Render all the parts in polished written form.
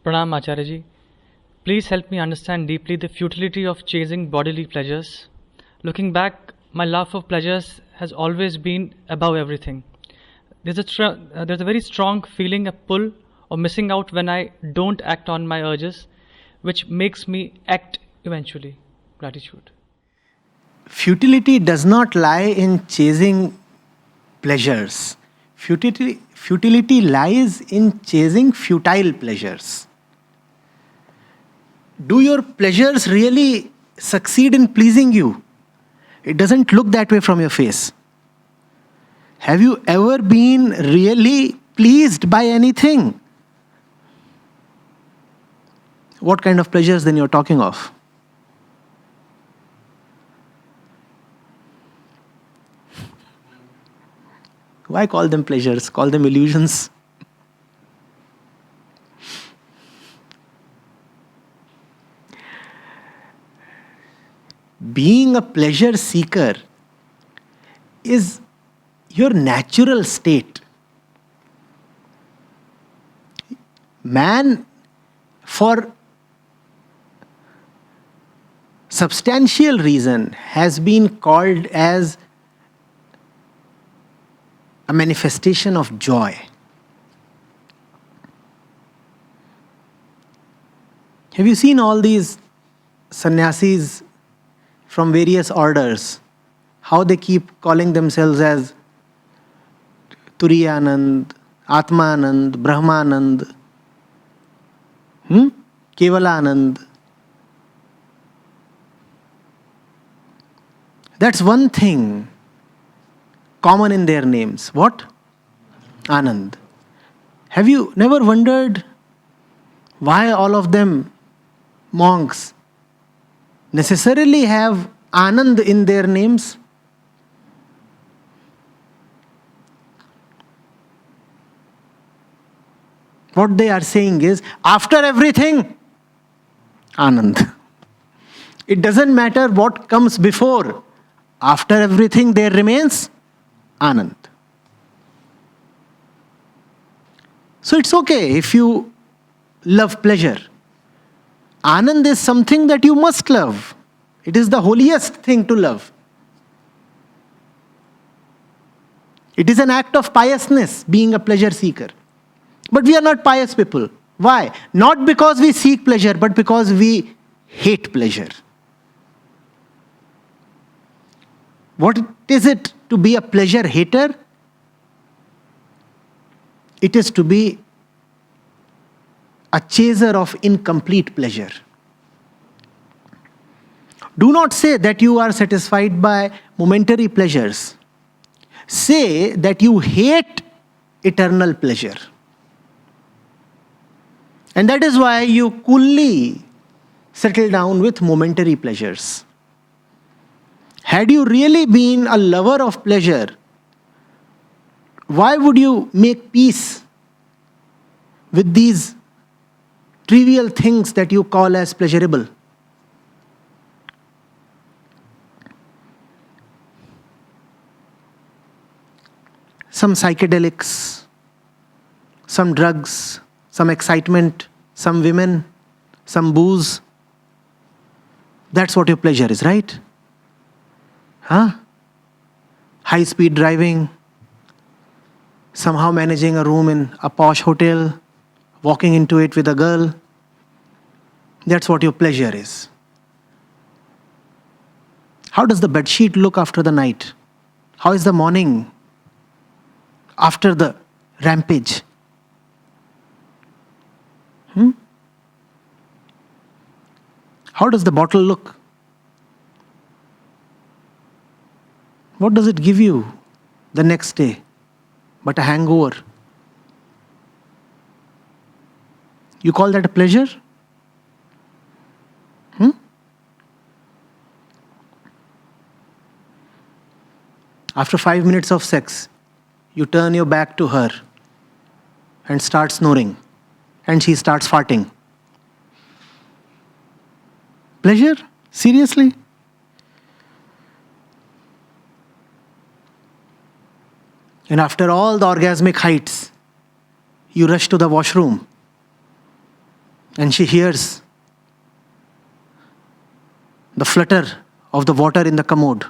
Pranam Acharya ji. Please help me understand deeply the futility of chasing bodily pleasures. Looking back, my love for pleasures has always been above everything. There's a very strong feeling, a pull or missing out when I don't act on my urges, which makes me act eventually. Gratitude. Futility does not lie in chasing pleasures. Futility lies in chasing futile pleasures. Do your pleasures really succeed in pleasing you? It doesn't look that way from your face. Have you ever been really pleased by anything? What kind of pleasures then you're talking of? Why call them pleasures? Call them illusions. Being a pleasure seeker is your natural state. Man, for substantial reason, has been called as a manifestation of joy. Have you seen all these sannyasis from various orders, how they keep calling themselves as Turiyanand, Atmanand, Brahmanand, Kevalanand? That's one thing common in their names. What? Anand. Have you never wondered why all of them, monks, necessarily have Anand in their names? What they are saying is, after everything, Anand. It doesn't matter what comes before. After everything, there remains Anand. So it's okay if you love pleasure. Anand is something that you must love. It is the holiest thing to love. It is an act of piousness, being a pleasure seeker. But we are not pious people. Why? Not because we seek pleasure, but because we hate pleasure. What is it to be a pleasure hater? It is to be a chaser of incomplete pleasure. Do not say that you are satisfied by momentary pleasures. Say that you hate eternal pleasure. And that is why you coolly settle down with momentary pleasures. Had you really been a lover of pleasure, why would you make peace with these trivial things that you call as pleasurable? Some psychedelics, some drugs, some excitement, some women, some booze. That's what your pleasure is, right? High-speed driving, somehow managing a room in a posh hotel, walking into it with a girl. That's what your pleasure is. How does the bedsheet look after the night? How is the morning after the rampage? How does the bottle look? What does it give you the next day but a hangover? You call that a pleasure? After 5 minutes of sex, you turn your back to her and start snoring, and she starts farting. Pleasure? Seriously? And after all the orgasmic heights, you rush to the washroom. And she hears the flutter of the water in the commode.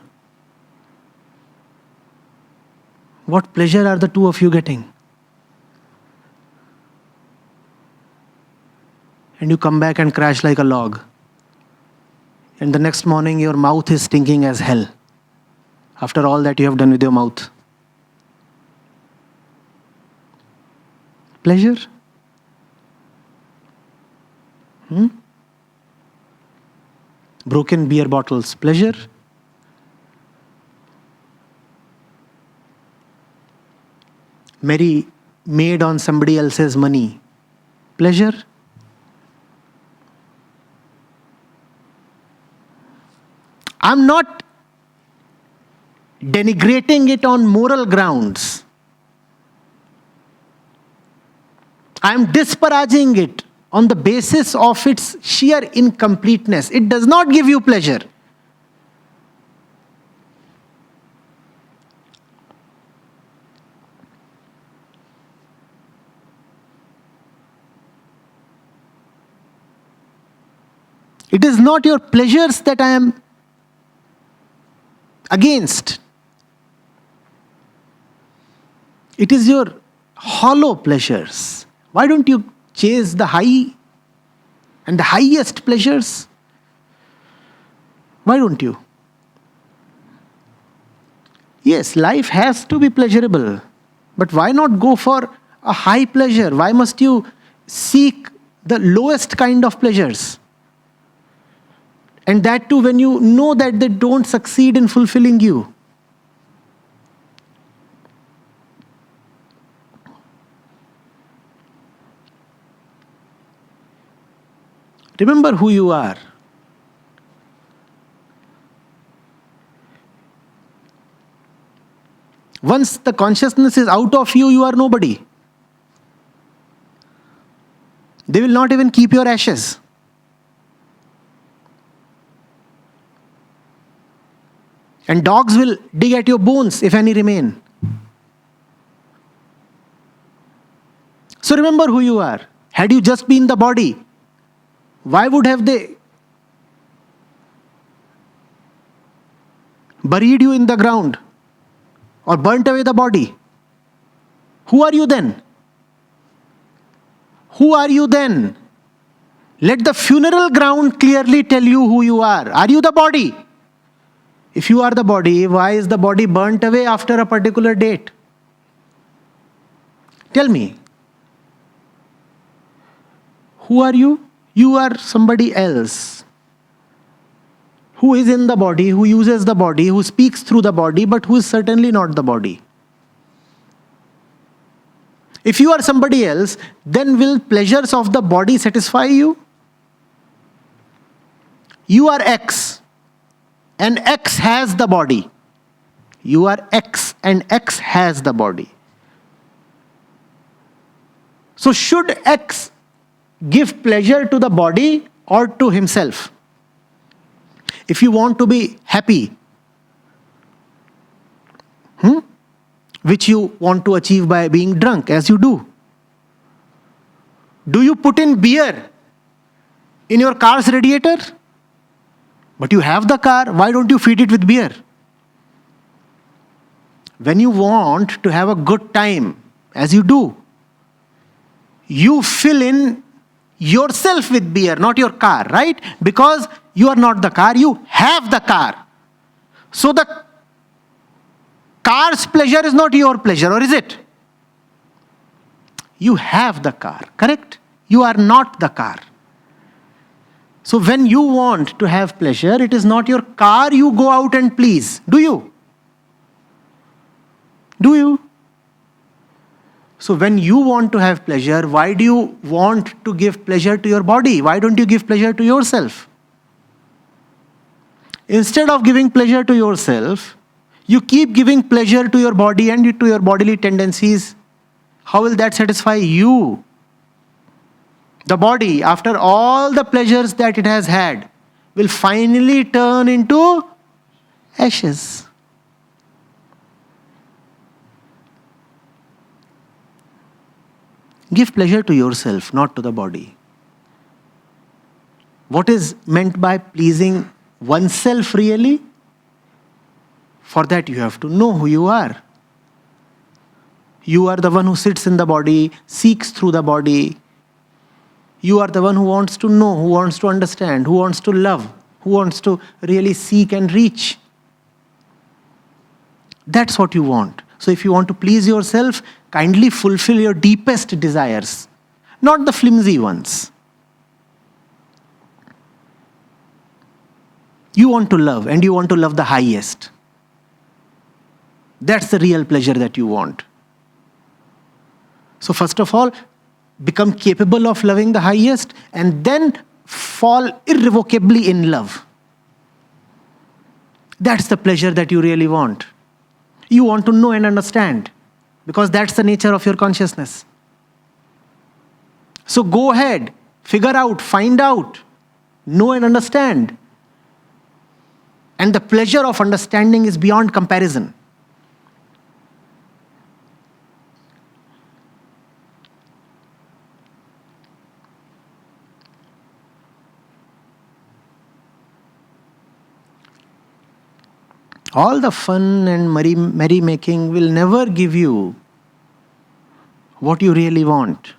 What pleasure are the two of you getting? And you come back and crash like a log. And the next morning your mouth is stinking as hell. After all that you have done with your mouth. Pleasure? Broken beer bottles. Pleasure? Merry maid on somebody else's money. Pleasure? I'm not denigrating it on moral grounds. I'm disparaging it on the basis of its sheer incompleteness. It does not give you pleasure. It is not your pleasures that I am against. It is your hollow pleasures. Why don't you chase the high and the highest pleasures? Why don't you? Yes, life has to be pleasurable. But why not go for a high pleasure? Why must you seek the lowest kind of pleasures? And that too when you know that they don't succeed in fulfilling you. Remember who you are. Once the consciousness is out of you, you are nobody. They will not even keep your ashes. And dogs will dig at your bones if any remain. So remember who you are. Had you just been the body, why would have they buried you in the ground or burnt away the body? Who are you then? Who are you then? Let the funeral ground clearly tell you who you are. Are you the body? If you are the body, why is the body burnt away after a particular date? Tell me. Who are you? You are somebody else. Who is in the body, who uses the body, who speaks through the body, but who is certainly not the body. If you are somebody else, then will pleasures of the body satisfy you? You are X. And X has the body. You are X and X has the body. So should X give pleasure to the body or to himself? If you want to be happy, which you want to achieve by being drunk, as you do you put in beer in your car's radiator? But you have the car, why don't you feed it with beer? When you want to have a good time, as you do, you fill in yourself with beer, not your car, right? Because you are not the car, you have the car. So the car's pleasure is not your pleasure, or is it? You have the car, correct? You are not the car. So when you want to have pleasure, it is not your car you go out and please. Do you? Do you? So when you want to have pleasure, why do you want to give pleasure to your body? Why don't you give pleasure to yourself? Instead of giving pleasure to yourself, you keep giving pleasure to your body and to your bodily tendencies. How will that satisfy you? The body, after all the pleasures that it has had, will finally turn into ashes. Give pleasure to yourself, not to the body. What is meant by pleasing oneself really? For that you have to know who you are. You are the one who sits in the body, seeks through the body. You are the one who wants to know, who wants to understand, who wants to love, who wants to really seek and reach. That's what you want. So if you want to please yourself, kindly fulfill your deepest desires, not the flimsy ones. You want to love, and you want to love the highest. That's the real pleasure that you want. So first of all, become capable of loving the highest, and then fall irrevocably in love. That's the pleasure that you really want. You want to know and understand, because that's the nature of your consciousness. So go ahead, figure out, find out, know and understand. And the pleasure of understanding is beyond comparison. All the fun and merrymaking will never give you what you really want.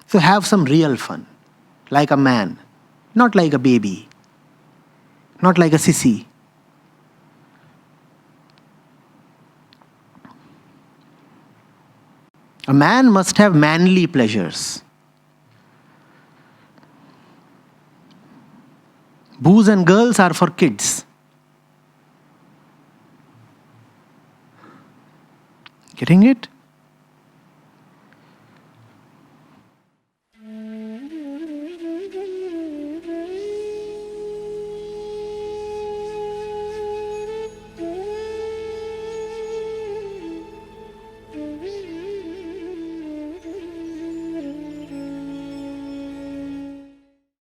So have some real fun, like a man, not like a baby, not like a sissy. A man must have manly pleasures. Booze and girls are for kids. Getting it?